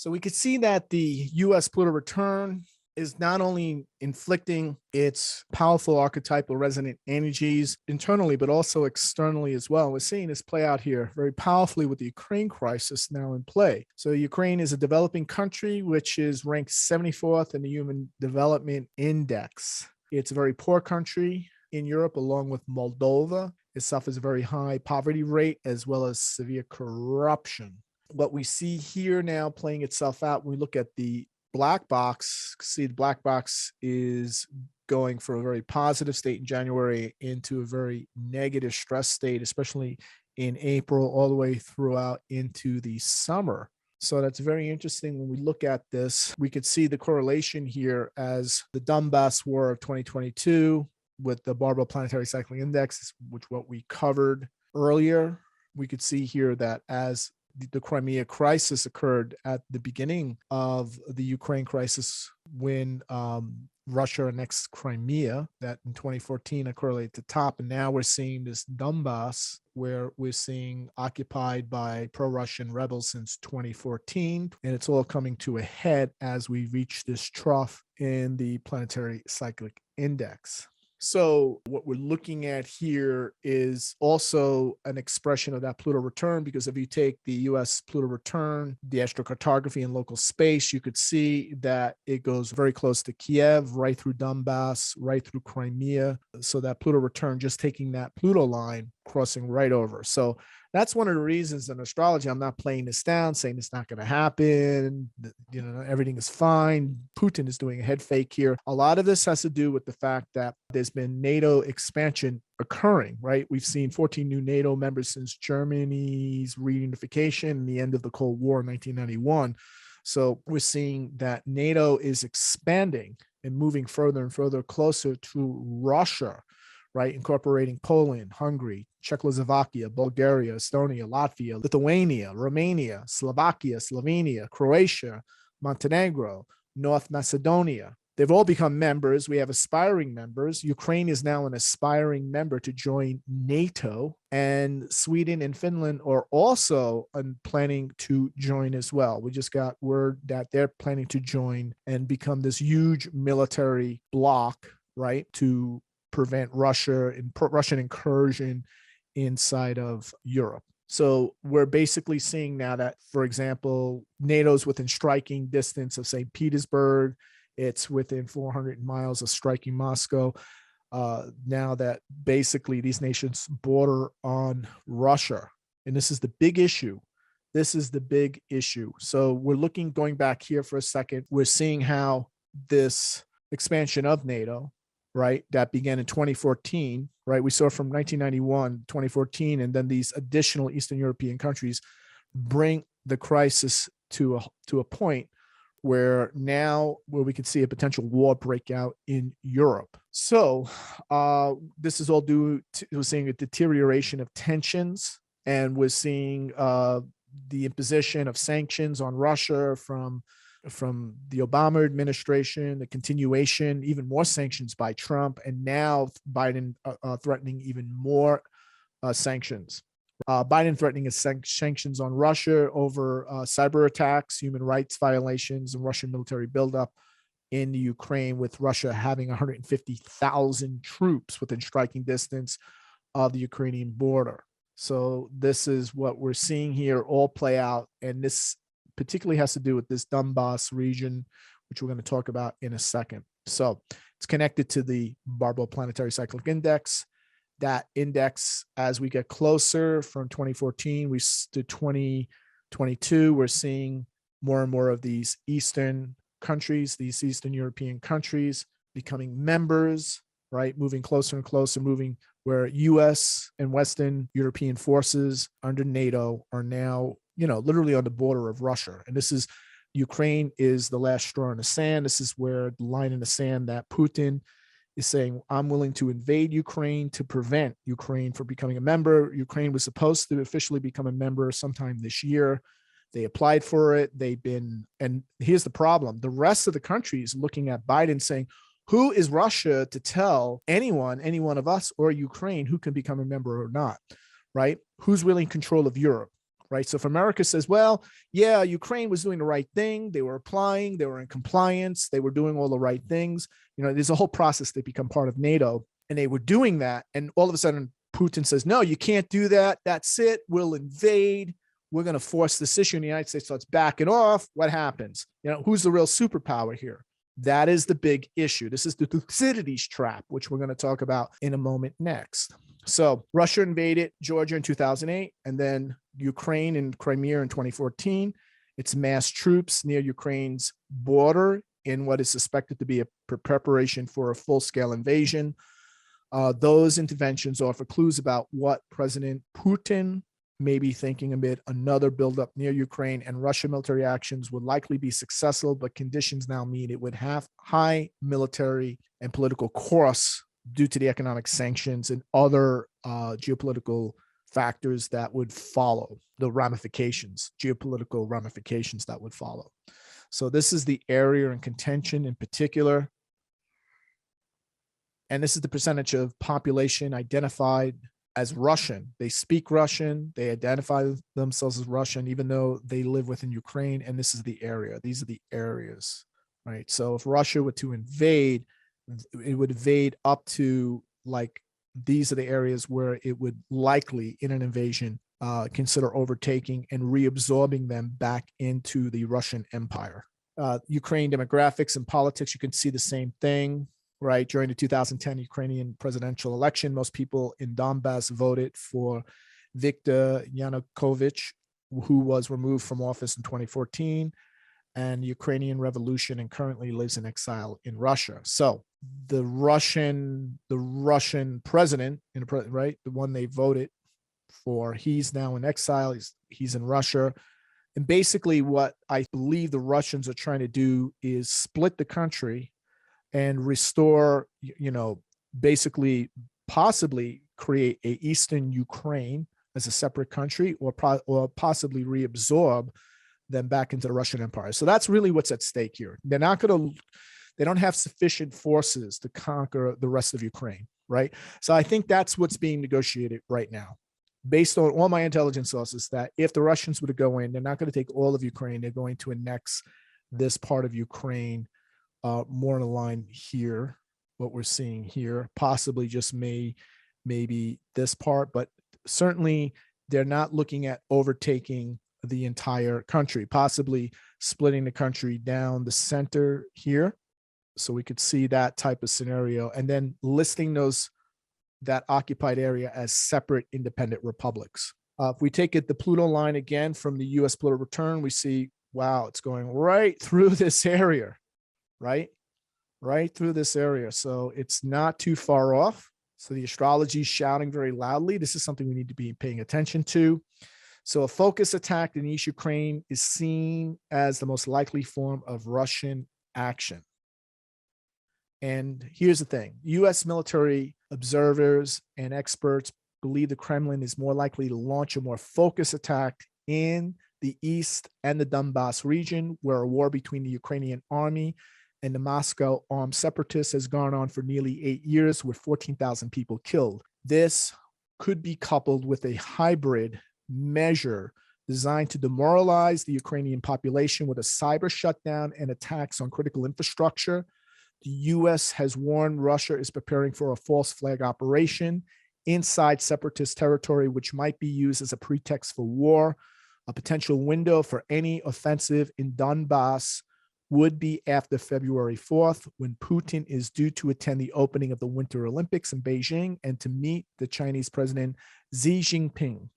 So we could see that the US Pluto return is not only inflicting its powerful archetypal resonant energies internally, but also externally as well. We're seeing this play out here very powerfully with the Ukraine crisis now in play. So Ukraine is a developing country, which is ranked 74th in the Human Development Index. It's a very poor country in Europe, along with Moldova. It suffers a very high poverty rate as well as severe corruption. What we see here now playing itself out, when we look at the black box, see the black box is going from a very positive state in January into a very negative stress state, especially in April, all the way throughout into the summer. So that's very interesting. When we look at this, we could see the correlation here as the Donbass War of 2022 with the Barbault Planetary Cycling Index, which what we covered earlier. We could see here that as the Crimea crisis occurred at the beginning of the Ukraine crisis when Russia annexed Crimea, that in 2014 occurred at the top. And now we're seeing this Donbass, where we're seeing occupied by pro-Russian rebels since 2014. And it's all coming to a head as we reach this trough in the Planetary Cyclic Index. So what we're looking at here is also an expression of that Pluto return, because if you take the US Pluto return, the astrocartography in local space, you could see that it goes very close to Kiev, right through Donbass, right through Crimea. So that Pluto return, just taking that Pluto line, crossing right over. So that's one of the reasons in astrology, I'm not playing this down, saying it's not going to happen. You know, everything is fine. Putin is doing a head fake here. A lot of this has to do with the fact that there's been NATO expansion occurring, right? We've seen 14 new NATO members since Germany's reunification and the end of the Cold War in 1991. So we're seeing that NATO is expanding and moving further and further closer to Russia, right? Incorporating Poland, Hungary, Czechoslovakia, Bulgaria, Estonia, Latvia, Lithuania, Romania, Slovakia, Slovenia, Croatia, Montenegro, North Macedonia. They've all become members. We have aspiring members. Ukraine is now an aspiring member to join NATO, and Sweden and Finland are also planning to join as well. We just got word that they're planning to join and become this huge military bloc, right, to prevent Russian incursion inside of Europe. So we're basically seeing now that, for example, NATO's within striking distance of St. Petersburg. It's within 400 miles of striking Moscow. Now that basically these nations border on Russia. And this is the big issue. This is the big issue. So we're going back here for a second. We're seeing how this expansion of NATO, right, that began in 2014, right? We saw from 1991, 2014, and then these additional Eastern European countries bring the crisis to a point where we could see a potential war breakout in Europe. So this is all due to, we're seeing a deterioration of tensions, and we're seeing the imposition of sanctions on Russia from the Obama administration, the continuation, even more sanctions by Trump, and now Biden threatening even more sanctions. Biden threatening sanctions on Russia over cyber attacks, human rights violations, and Russian military buildup in the Ukraine, with Russia having 150,000 troops within striking distance of the Ukrainian border. So this is what we're seeing here all play out, and this particularly has to do with this Donbass region, which we're going to talk about in a second. So it's connected to the Barbault Planetary Cyclic Index. That index, as we get closer from 2014 to 2022, we're seeing more and more of these Eastern countries, these Eastern European countries becoming members, right? Moving closer and closer, moving where US and Western European forces under NATO are now, literally on the border of Russia. And this is, Ukraine is the last straw in the sand. This is where the line in the sand that Putin is saying, I'm willing to invade Ukraine to prevent Ukraine from becoming a member. Ukraine was supposed to officially become a member sometime this year. They applied for it. And here's the problem. The rest of the country is looking at Biden saying, who is Russia to tell any one of us or Ukraine who can become a member or not, right? Who's really in control of Europe, right? So if America says, well, yeah, Ukraine was doing the right thing. They were applying, they were in compliance, they were doing all the right things. There's a whole process to become part of NATO, and they were doing that. And all of a sudden, Putin says, no, you can't do that. That's it. We'll invade. We're going to force this issue. And the United States starts backing off. What happens? Who's the real superpower here? That is the big issue. This is the Thucydides trap, which we're going to talk about in a moment next. So Russia invaded Georgia in 2008, and then Ukraine and Crimea in 2014. It's mass troops near Ukraine's border in what is suspected to be a preparation for a full-scale invasion. Those interventions offer clues about what President Putin may be thinking amid another buildup near Ukraine, and Russian military actions would likely be successful, but conditions now mean it would have high military and political costs due to the economic sanctions and other geopolitical factors that would follow, the ramifications, geopolitical ramifications that would follow. So this is the area in contention in particular. And this is the percentage of population identified as Russian. They speak Russian, they identify themselves as Russian, even though they live within Ukraine. And this is the area. These are the areas, right? So if Russia were to invade, it would invade up to these are the areas where it would likely, in an invasion, consider overtaking and reabsorbing them back into the Russian Empire. Ukraine demographics and politics, you can see the same thing. Right, during the 2010 Ukrainian presidential election, most people in Donbass voted for Viktor Yanukovych, who was removed from office in 2014, and Ukrainian revolution, and currently lives in exile in Russia. So the Russian president, right, the one they voted for, he's now in exile. He's in Russia. And basically what I believe the Russians are trying to do is split the country and restore, basically possibly create a Eastern Ukraine as a separate country, or possibly reabsorb them back into the Russian Empire. So that's really what's at stake here. They don't have sufficient forces to conquer the rest of Ukraine, right? So I think that's what's being negotiated right now, based on all my intelligence sources, that if the Russians were to go in, they're not going to take all of Ukraine. They're going to annex this part of Ukraine, more in line here, what we're seeing here, possibly just maybe this part, but certainly they're not looking at overtaking the entire country, possibly splitting the country down the center here. So we could see that type of scenario, and then listing that occupied area as separate independent republics. If we take the Pluto line again from the US Pluto return, we see, wow, it's going right through this area. Right through this area. So it's not too far off. So the astrology is shouting very loudly. This is something we need to be paying attention to. So a focus attack in East Ukraine is seen as the most likely form of Russian action. And here's the thing. US military observers and experts believe the Kremlin is more likely to launch a more focused attack in the East and the Donbass region, where a war between the Ukrainian army and the Moscow armed separatists has gone on for nearly 8 years, with 14,000 people killed. This could be coupled with a hybrid measure designed to demoralize the Ukrainian population with a cyber shutdown and attacks on critical infrastructure. The US has warned Russia is preparing for a false flag operation inside separatist territory, which might be used as a pretext for war. A potential window for any offensive in Donbass would be after February 4th, when Putin is due to attend the opening of the Winter Olympics in Beijing and to meet the Chinese President Xi Jinping.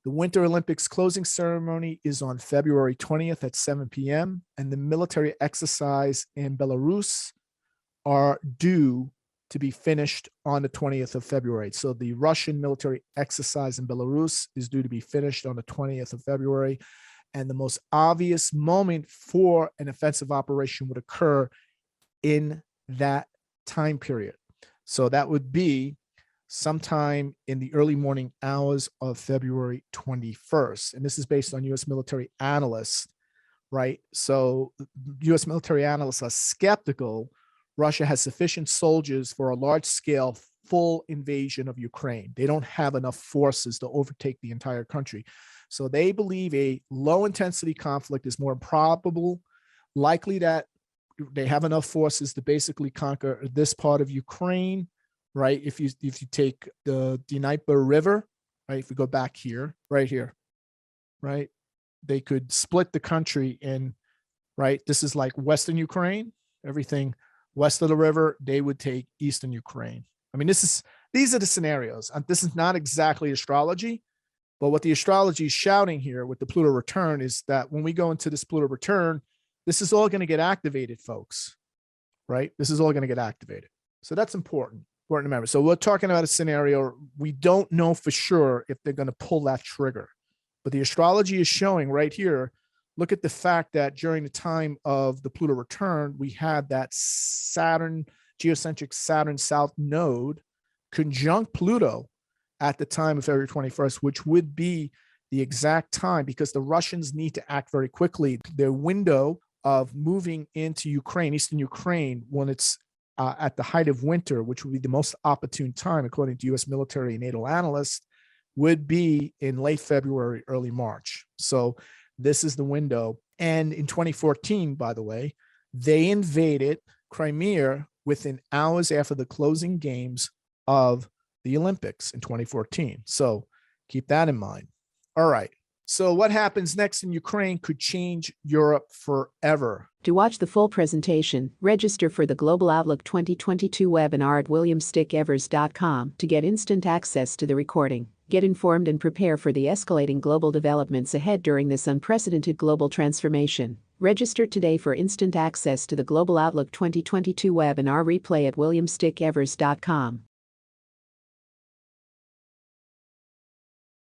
The Winter Olympics closing ceremony is on February 20th at 7 p.m., and the military exercise in Belarus are due to be finished on the 20th of February. So the Russian military exercise in Belarus is due to be finished on the 20th of February. And the most obvious moment for an offensive operation would occur in that time period. So that would be sometime in the early morning hours of February 21st. And this is based on US military analysts, right? So US military analysts are skeptical Russia has sufficient soldiers for a large-scale full invasion of Ukraine. They don't have enough forces to overtake the entire country. So they believe a low intensity conflict is more probable, likely that they have enough forces to basically conquer this part of Ukraine, right? If you take the Dnieper River, right? If we go back here, right here, right? They could split the country in, right? This is like Western Ukraine, everything west of the river, they would take Eastern Ukraine. I mean, these are the scenarios. This is not exactly astrology, but what the astrology is shouting here with the Pluto return is that when we go into this Pluto return, this is all going to get activated, folks, right? This is all going to get activated. So that's important to remember. So we're talking about a scenario. We don't know for sure if they're going to pull that trigger, but the astrology is showing right here. Look at the fact that during the time of the Pluto return, we had that Saturn, geocentric Saturn South node conjunct Pluto at the time of February 21st, which would be the exact time, because the Russians need to act very quickly. Their window of moving into Ukraine, Eastern Ukraine, when it's at the height of winter, which would be the most opportune time, according to U.S. military and naval analysts, would be in late February, early March. So this is the window. And in 2014, by the way, they invaded Crimea within hours after the closing games of the Olympics in 2014. So keep that in mind. All right. So what happens next in Ukraine could change Europe forever. To watch the full presentation, register for the Global Outlook 2022 webinar at williamstickevers.com to get instant access to the recording. Get informed and prepare for the escalating global developments ahead during this unprecedented global transformation. Register today for instant access to the Global Outlook 2022 webinar replay at williamstickevers.com.